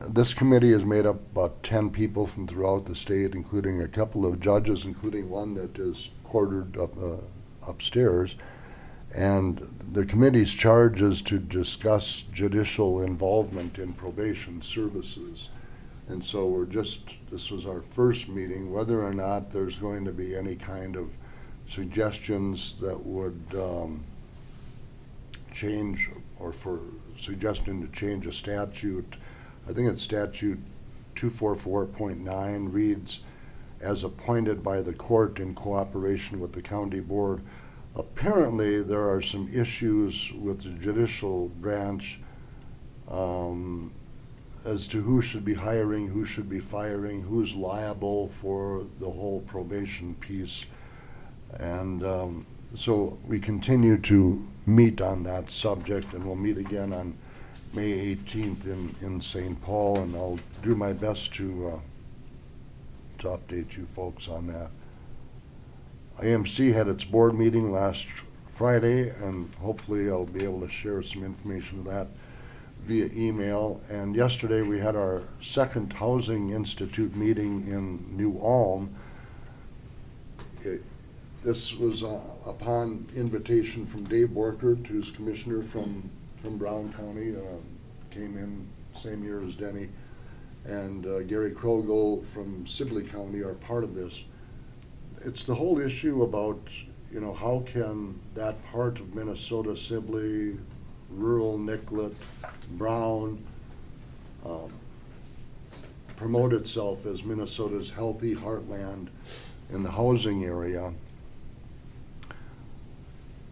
This committee is made up about 10 people from throughout the state, including a couple of judges, including one that is quartered up, upstairs. And the committee's charge is to discuss judicial involvement in probation services. And so this was our first meeting, whether or not there's going to be any kind of suggestions that would change, or for suggestion to change a statute. I think it's statute 244.9 reads, as appointed by the court in cooperation with the county board. Apparently, there are some issues with the judicial branch as to who should be hiring, who should be firing, who's liable for the whole probation piece. And so we continue to meet on that subject, and we'll meet again on May 18th in St. Paul, and I'll do my best to update you folks on that. IMC had its board meeting last Friday, and hopefully I'll be able to share some information of that via email. And yesterday we had our second Housing Institute meeting in New Ulm. This was upon invitation from Dave Borkert, who's commissioner from Brown County, came in same year as Denny, and Gary Krogel from Sibley County are part of this. It's the whole issue about, how can that part of Minnesota, Sibley, rural Nicollet, Brown, promote itself as Minnesota's healthy heartland in the housing area.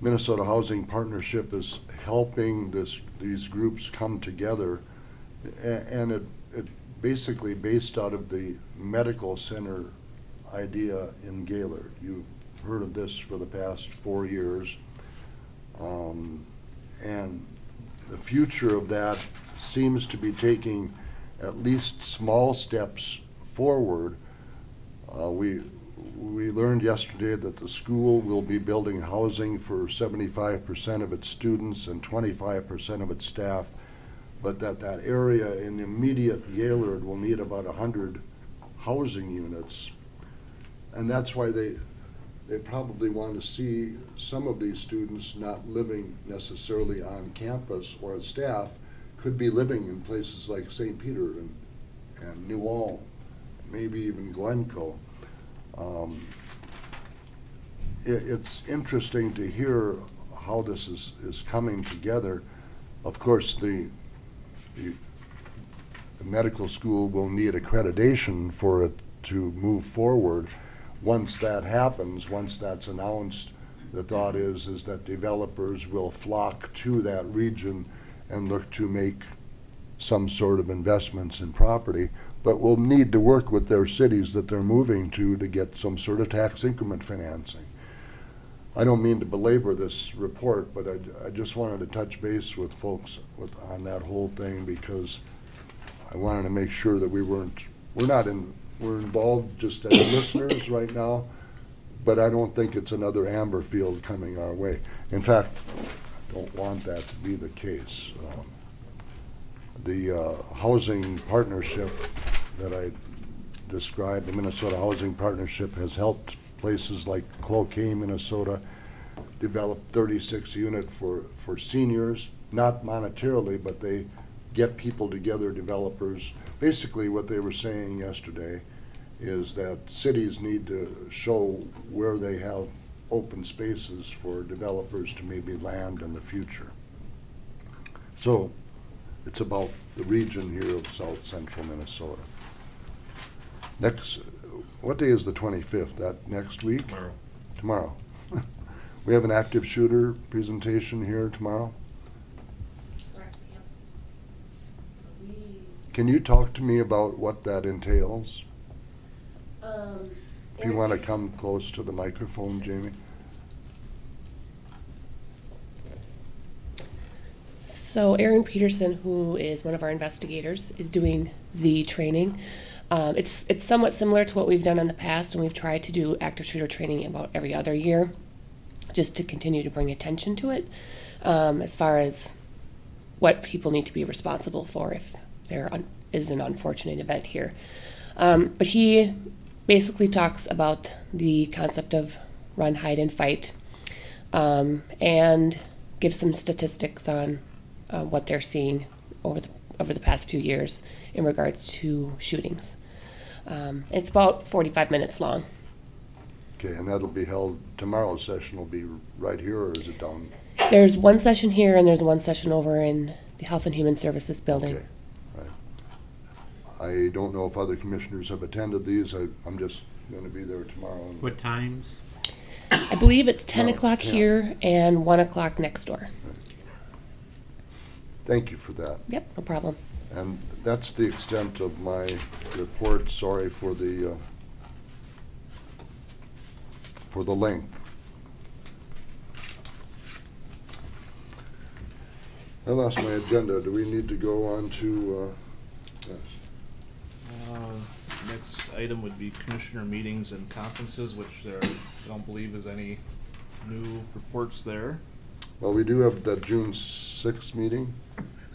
Minnesota Housing Partnership is helping these groups come together, and it basically based out of the medical center idea in Gaylord. You've heard of this for the past 4 years, and the future of that seems to be taking at least small steps forward. We learned yesterday that the school will be building housing for 75% of its students and 25% of its staff, but that area in immediate Gaylord will need about 100 housing units. And that's why they probably want to see some of these students not living necessarily on campus, or staff could be living in places like St. Peter and New Ulm, maybe even Glencoe. It's interesting to hear how this is coming together. Of course, the medical school will need accreditation for it to move forward. Once that happens, once that's announced, the thought is that developers will flock to that region and look to make some sort of investments in property, but will need to work with their cities that they're moving to get some sort of tax increment financing. I don't mean to belabor this report, but I just wanted to touch base with folks on that whole thing, because I wanted to make sure that we're involved just as listeners right now, but I don't think it's another amber field coming our way. In fact, I don't want that to be the case. The housing partnership that I described, the Minnesota Housing Partnership, has helped places like Cloquet, Minnesota, develop 36 unit for seniors, not monetarily, but they get people together, developers. Basically what they were saying yesterday is that cities need to show where they have open spaces for developers to maybe land in the future. So it's about the region here of South Central Minnesota. What day is the 25th? That next week? Tomorrow. We have an active shooter presentation here tomorrow. Correct, yeah. Can you talk to me about what that entails? If you want to come close to the microphone, Jamie. So Aaron Peterson, who is one of our investigators, is doing the training. It's somewhat similar to what we've done in the past, and we've tried to do active shooter training about every other year, just to continue to bring attention to it, as far as what people need to be responsible for if there is an unfortunate event here. But he basically talks about the concept of run, hide, and fight, and gives some statistics on what they're seeing over the past few years in regards to shootings. It's about 45 minutes long. Okay, and that'll be held, tomorrow's session will be right here, or is it down? There's one session here, and there's one session over in the Health and Human Services building. Okay, right. I don't know if other commissioners have attended these. I'm just going to be there tomorrow. What times? I believe it's 10 No, o'clock 10. here and 1 o'clock next door. Thank you for that. Yep, no problem. And that's the extent of my report. Sorry for the length. I lost my agenda. Do we need to go on to, yes. Next item would be commissioner meetings and conferences, which I don't believe is any new reports there. Well, we do have the June 6th meeting,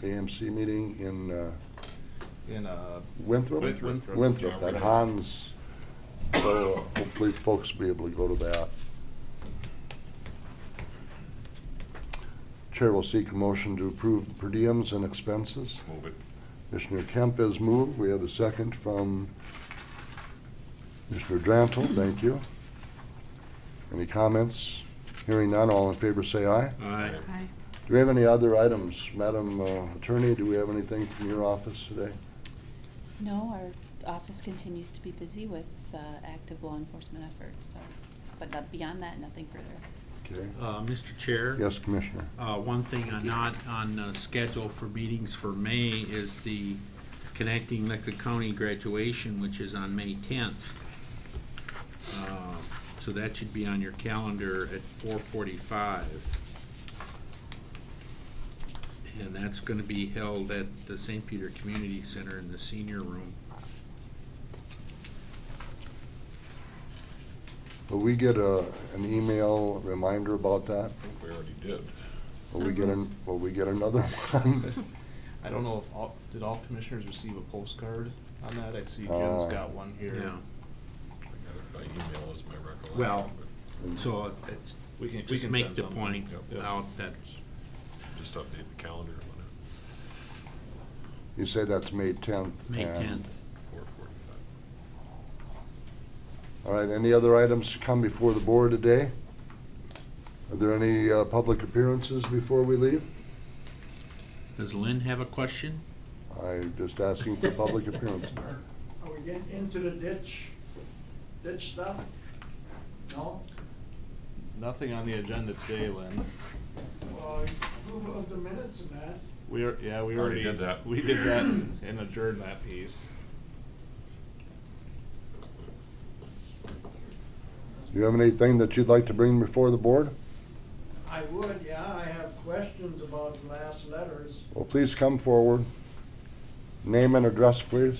AMC meeting in Winthrop? Winthrop, at Hans. So hopefully folks will be able to go to that. Chair will seek a motion to approve per diems and expenses. Move it. Commissioner Kemp has moved. We have a second from Commissioner Drantle. Thank you. Any comments? Hearing none, all in favor say aye. Aye. Hi. Do we have any other items? Madam Attorney, do we have anything from your office today? No, our office continues to be busy with active law enforcement efforts, so, but beyond that, nothing further. Okay. Mr. Chair? Yes, Commissioner. One thing not on schedule for meetings for May is the Connecting Liquid County graduation, which is on May 10th. So that should be on your calendar at 4:45. And that's gonna be held at the St. Peter Community Center in the senior room. Will we get an email reminder about that? I think we already did. Will we get another one? I don't know if did all commissioners receive a postcard on that? I see Jim's got one here. Yeah. I got it by email is my recollection. Well, but so it's, We can just make send the something. point Yep. out that, Just update the calendar on You say that's May 10th. May and- 10th. it, 4:45. All right, any other items to come before the board today? Are there any public appearances before we leave? Does Lynn have a question? I'm just asking for public appearances. Are we getting into the ditch stuff? No? Nothing on the agenda today, Lynn. Well, approval of the minutes and that. We Already already did that. We did that and adjourned that piece. Do you have anything that you'd like to bring before the board? I would, yeah, I have questions about the last letters. Well, please come forward. Name and address, please.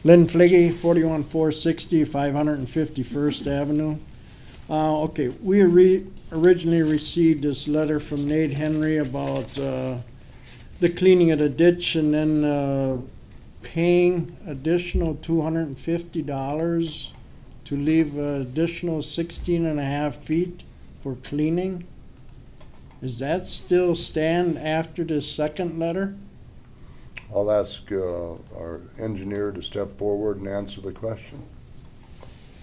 Lynn Fliggy, 41460, 551st Avenue. Okay, we originally received this letter from Nate Henry about the cleaning of the ditch and then paying additional $250 to leave additional 16 and a half feet for cleaning. Does that still stand after this second letter? I'll ask our engineer to step forward and answer the question.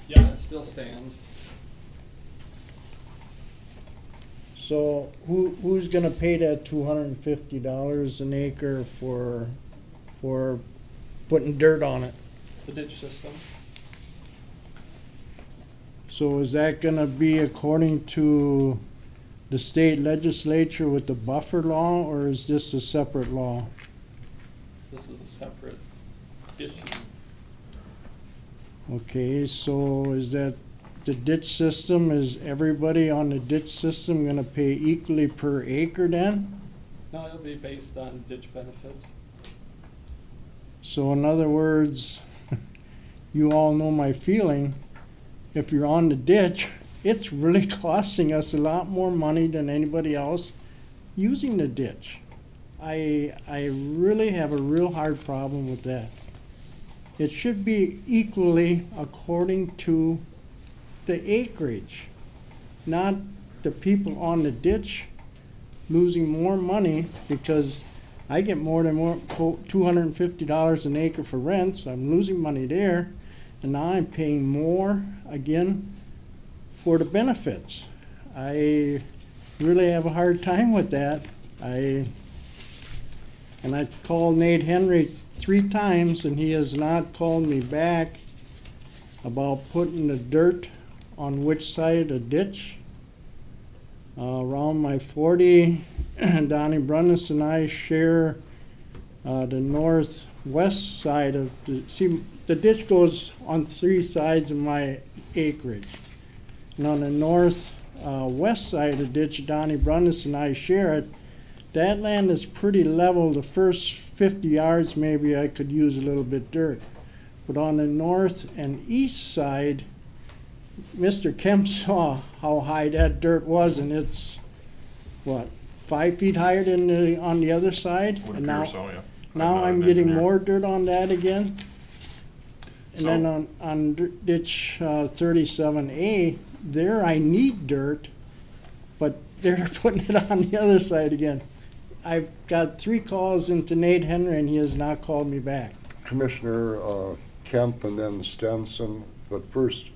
Yeah, it still stands. So who's gonna pay that $250 an acre for putting dirt on it? The ditch system. So is that gonna be according to the state legislature with the buffer law, or is this a separate law? This is a separate issue. Okay, so is that the ditch system, is everybody on the ditch system gonna pay equally per acre then? No, it'll be based on ditch benefits. So in other words, you all know my feeling, if you're on the ditch, it's really costing us a lot more money than anybody else using the ditch. I really have a real hard problem with that. It should be equally according to the acreage, not the people on the ditch losing more money because I get more than $250 an acre for rent, so I'm losing money there, and now I'm paying more again for the benefits. I really have a hard time with that. And I called Nate Henry 3 times and he has not called me back about putting the dirt on which side of the ditch. Around my 40, Donnie Brunnis and I share the northwest side of the ditch goes on 3 sides of my acreage. And on the northwest side of the ditch, Donnie Brunnis and I share it. That land is pretty level. The first 50 yards, maybe I could use a little bit dirt. But on the north and east side, Mr. Kemp saw how high that dirt was, and it's, what, 5 feet higher than on the other side? Would And appear now, so, yeah. now not I'm an getting engineer. more dirt on that again. And So- then on ditch 37A, there I need dirt, but they're putting it on the other side again. I've got 3 calls into Nate Henry and he has not called me back. Commissioner Kemp and then Stenson, but first,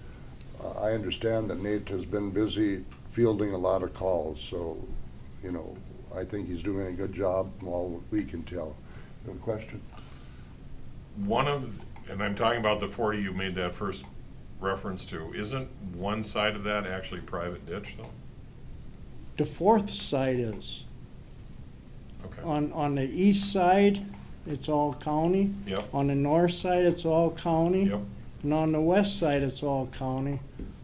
I understand that Nate has been busy fielding a lot of calls, so, you know, I think he's doing a good job from all we can tell. You have a question? And I'm talking about the 40 you made that first reference to. Isn't one side of that actually private ditch though? The fourth side is. Okay. On the east side, it's all county. Yep. On the north side, it's all county. Yep. And on the west side, it's all county.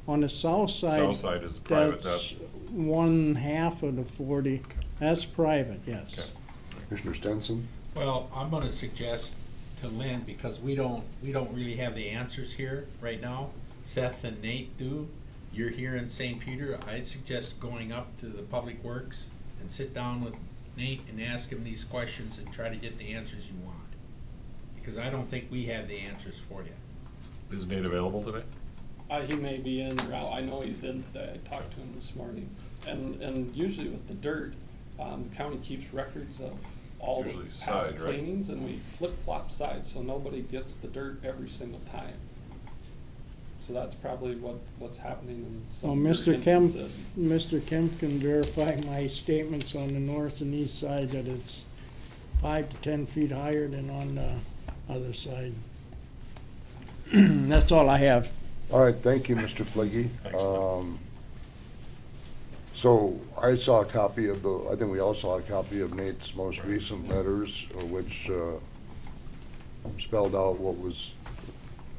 On the south side, South side is private. that's 1/2 of the 40. That's private, yes. Okay. Commissioner Stenson? Well, I'm gonna suggest to Lynn, because we don't really have the answers here right now. Seth and Nate do. You're here in St. Peter. I'd suggest going up to the Public Works and sit down with Nate and ask him these questions and try to get the answers you want. Because I don't think we have the answers for you. Is Nate available today? He may be in or out. I know he's in today. I talked to him this morning. And usually with the dirt, the county keeps records of all the Usually past side, right? cleanings, and we flip-flop sides, so nobody gets the dirt every single time. So that's probably what's happening in some Well, Mr. Kemp, instances. Mr. Kemp can verify my statements on the north and east side that it's 5 to 10 feet higher than on the other side. That's all I have. All right, thank you, Mr. Fliggy. Excellent. So I saw a copy of I think we all saw a copy of Nate's most recent letters, which spelled out what was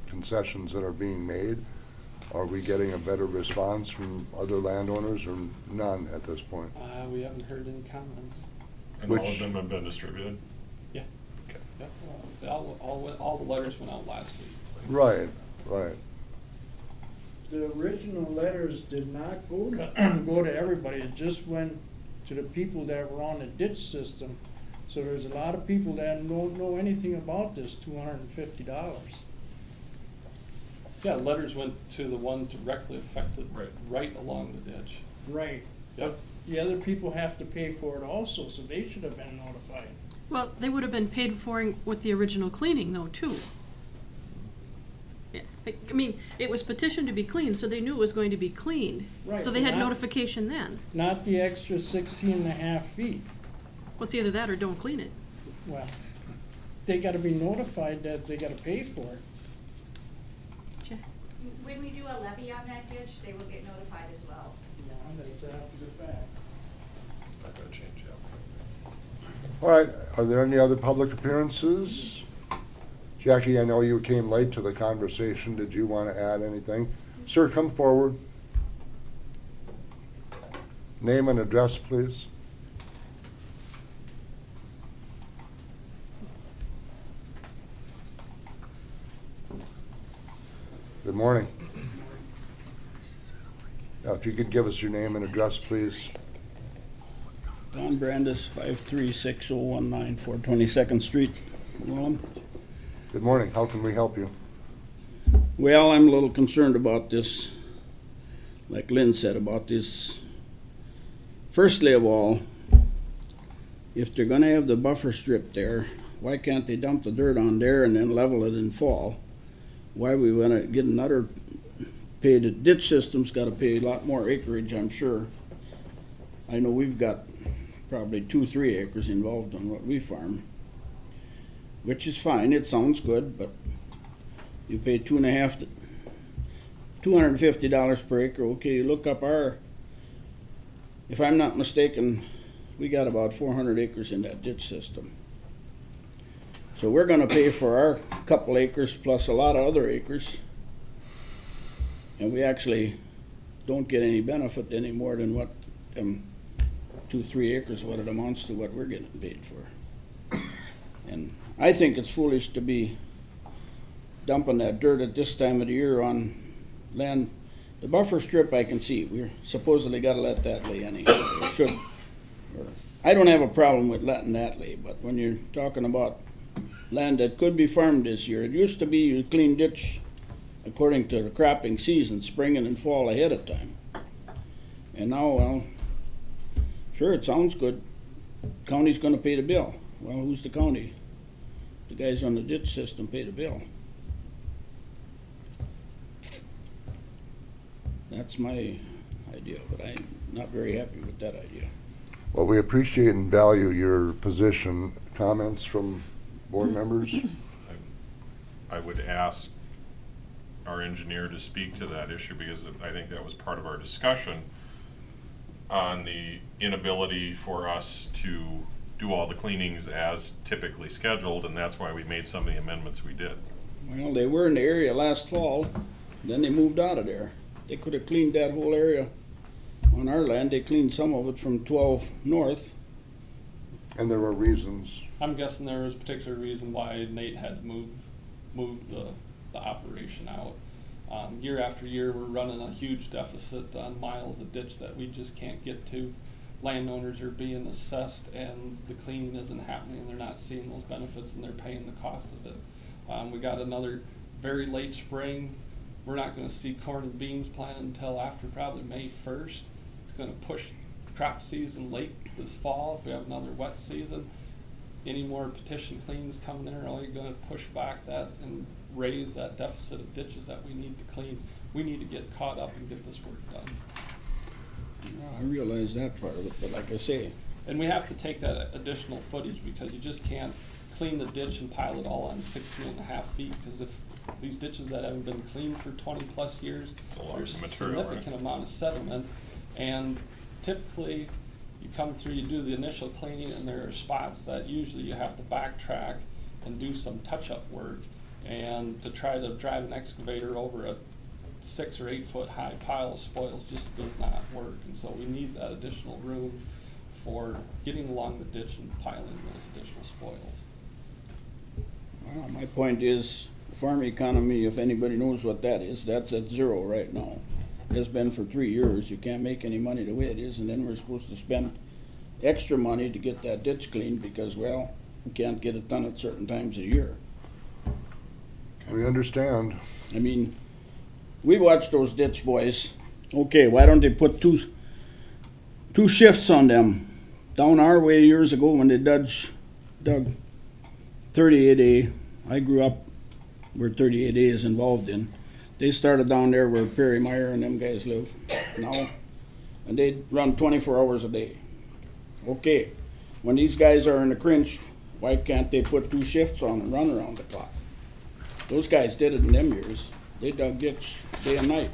concessions that are being made. Are we getting a better response from other landowners or none at this point? We haven't heard any comments. And all of Which- them have been distributed? Yeah. Okay. Yep. All the letters went out last week. Right, right. The original letters did not go to, go to everybody. It just went to the people that were on the ditch system. So there's a lot of people that don't know anything about this $250. Yeah, letters went to the one directly affected, Right. right along the ditch. Right. Yep. The other people have to pay for it also, so they should have been notified. Well, they would have been paid for with the original cleaning though, too. Yeah, I mean, it was petitioned to be cleaned, so they knew it was going to be cleaned. Right, So they but had not- notification then. Not the extra 16.5 feet. What's either that or don't clean it. Well, they gotta be notified that they gotta pay for it. When we do a levy on that ditch, they will get notified as well. Yeah, that's after the fact. Not gonna change that. All right, are there any other public appearances? Jackie, I know you came late to the conversation. Did you want to add anything? Sir, come forward. Name and address, please. Good morning. If you could give us your name and address, please. Don Brandis, 5360194 422nd Street, Rome. Good morning. How can we help you? Well, I'm a little concerned about this, like Lynn said about this. Firstly of all, if they're gonna have the buffer strip there, why can't they dump the dirt on there and then level it in fall? Why we wanna get another pay? The ditch system's gotta pay a lot more acreage, I'm sure. I know we've got probably 2-3 acres involved on what we farm, which is fine, it sounds good, but you pay $250 per acre. Okay, you look up if I'm not mistaken, we got about 400 acres in that ditch system. So we're gonna pay for our couple acres plus a lot of other acres. And we actually don't get any benefit any more than what 2-3 acres, what it amounts to what we're getting paid for. And I think it's foolish to be dumping that dirt at this time of the year on land. The buffer strip I can see, we're supposedly gotta let that lay anyway, or should. I don't have a problem with letting that lay, but when you're talking about land that could be farmed this year, it used to be you clean ditch according to the cropping season, spring and fall ahead of time. And now, well, sure, it sounds good. County's gonna pay the bill. Well, who's the county? The guys on the ditch system pay the bill. That's my idea, but I'm not very happy with that idea. Well, we appreciate and value your position. Comments from board members? I would ask our engineer to speak to that issue, because I think that was part of our discussion on the inability for us to do all the cleanings as typically scheduled, and that's why we made some of the amendments we did. Well, they were in the area last fall, then they moved out of there. They could have cleaned that whole area on our land. They cleaned some of it from 12 north. And there were reasons. I'm guessing there was a particular reason why Nate had moved the operation out. Year after year, we're running a huge deficit on miles of ditch that we just can't get to. Landowners are being assessed and the cleaning isn't happening, and they're not seeing those benefits, and they're paying the cost of it. We got another very late spring. We're not gonna see corn and beans planted until after probably May 1st. It's gonna push crop season late this fall if we have another wet season. Any more petition cleans coming in are only gonna push back that and raise that deficit of ditches that we need to clean. We need to get caught up and get this work done. I realize that part of it, but like I say, And we have to take that additional footage, because you just can't clean the ditch and pile it all on 16.5 feet, because if these ditches that haven't been cleaned for 20+ years, It's a lot there's of a material, right? significant amount of sediment, and typically you come through, you do the initial cleaning, and there are spots that usually you have to backtrack and do some touch-up work, and to try to drive an excavator over a 6 or 8 foot high pile of spoils just does not work, and so we need that additional room for getting along the ditch and piling those additional spoils. well, my point is, farm economy, if anybody knows what that is, that's at zero right now. It's been for 3 years. You can't make any money the way it is, and then we're supposed to spend extra money to get that ditch cleaned because, well, we can't get it done at certain times of the year. We understand. I mean, we watched those ditch boys. Okay, why don't they put two shifts on them? Down our way years ago when they dug 38A, I grew up where 38A is involved in. They started down there where Perry Meyer and them guys live now, and they run 24 hours a day. Okay, when these guys are in the cringe, why can't they put 2 shifts on and run around the clock? Those guys did it in them years. They dug ditch day and night.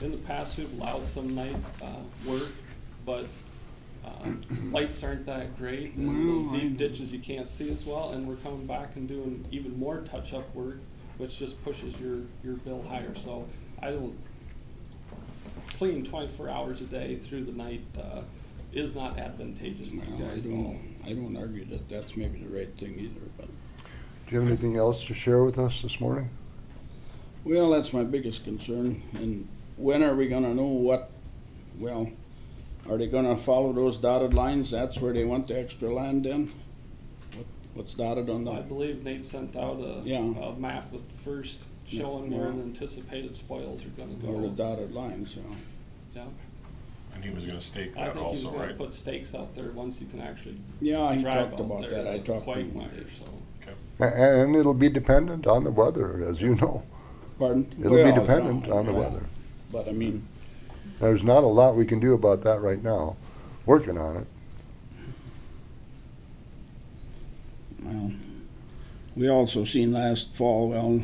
In the past, we've allowed some night work, but lights aren't that great, and those deep ditches you can't see as well, and we're coming back and doing even more touch-up work, which just pushes your bill higher. So I don't, cleaning 24 hours a day through the night is not advantageous to you guys at all. I don't argue that that's maybe the right thing either, but. Do you have anything else to share with us this morning? Well, that's my biggest concern, and when are we gonna know what, well, are they gonna follow those dotted lines? That's where they want the extra land then? What's dotted on I that? believe Nate sent out a map with the first showing where the anticipated spoils are gonna Or the go. dotted lines, so. Yeah. And he was gonna stake I that think he's also, gonna right? put stakes out there once you can actually Yeah, he drive talked out about there. that. I It's a talked to him. quagmire, so. And it'll be dependent on the weather, as you know. Pardon? It'll be Well, dependent on the yeah. weather. But I mean, There's not a lot we can do about that right now. Working on it. well, we also seen last fall, well,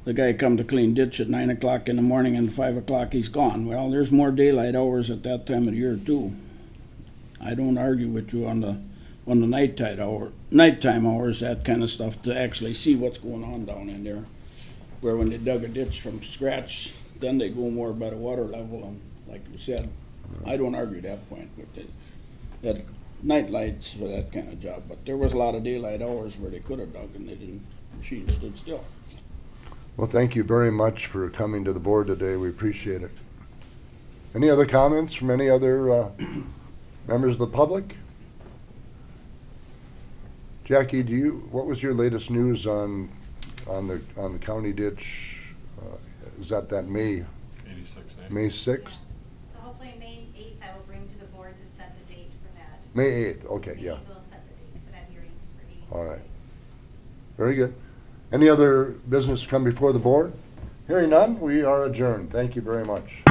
the guy come to clean ditch at 9 o'clock in the morning and 5 o'clock he's gone. Well, there's more daylight hours at that time of the year too. I don't argue with you on the nighttime hours, that kind of stuff, to actually see what's going on down in there. Where when they dug a ditch from scratch, then they go more by the water level, and like you said, I don't argue that point with it. That night lights for that kind of job, but there was a lot of daylight hours where they could have dug and they didn't, machine stood still. Well, thank you very much for coming to the board today. We appreciate it. Any other comments from any other members of the public? Jackie, what was your latest news on the county ditch? Is that May 86, eh? May 6th? So hopefully May 8th, I will bring to the board to set the date for that. May 8th, okay, May yeah. 8th we'll set the date for that hearing for 86. All right. Very good. Any other business to come before the board? Hearing none, we are adjourned. Thank you very much.